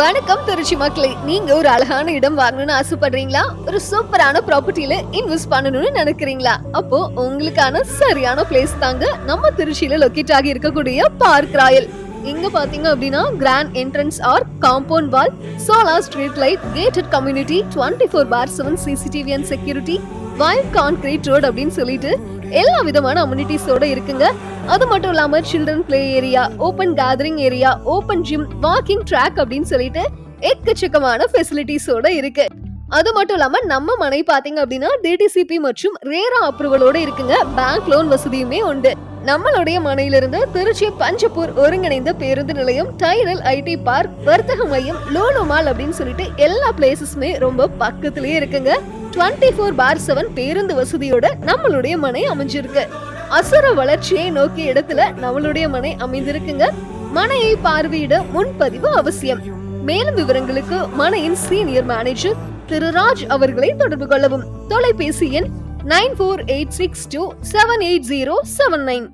வணக்கம் திருச்சி மக்களே. நீங்க ஒரு அழகான இடம் வாங்கணும்னு ஆசைப்படுறீங்களா? ஒரு சூப்பரான ப்ராப்பர்ட்டில இன்வெஸ்ட் பண்ணணும்னு நினைக்கிறீங்களா? அப்போ உங்களுக்கான சரியான பிளேஸ் தாங்க நம்ம திருச்சியில லொகேட் ஆகி இருக்கக்கூடிய பார்க் ராயல். இங்க பாத்தீங்க அப்படின்னா grand entrance or compound wall, solar street light, gated community, 24/7 CCTV and security, wide concrete road அப்படின்னு சொல்லிட்டு எல்லா விதமான அம்யூனிட்டிஸோட இருக்குங்க. அது மட்டும் இல்லாம children play area, open gathering area, open gym, walking track அப்படின்னு சொல்லிட்டு எக்கச்சக்கமான ஃபெசிலிட்டிஸோட இருக்கு. அது மட்டும் இல்லாம நம்ம மனை பாத்தீங்க அப்படின்னா டிடிசிபி மற்றும் ரேரா அப்ரூவலோட இருக்குங்க. பேங்க் லோன் வசதியுமே உண்டு. நம்மளுடைய மனையிலிருந்து திருச்சி பஞ்சப்பூர் ஒருங்கிணைந்த பேருந்து நிலையம், டைரல் ஐடி பார்க், வர்த்தக மையம், லோலோ மால் அப்படின்னு சொல்லிட்டு எல்லா பிளேசஸுமே ரொம்ப பக்கத்திலேயே இருக்குங்க. 24/7 பேருந்து வசதியோட நம்மளுடைய மனை அமைஞ்சிருக்கு. அசுர வளர்ச்சியை நோக்கிய இடத்துல நம்மளுடைய மனை அமைந்திருக்குங்க. மனையை பார்வையிட முன்பதிவு அவசியம். மேலும் விவரங்களுக்கு மனையின் சீனியர் மேனேஜர் திரு ராஜ் அவர்களை தொடர்பு கொள்ளவும். தொலைபேசி எண் 9486278079.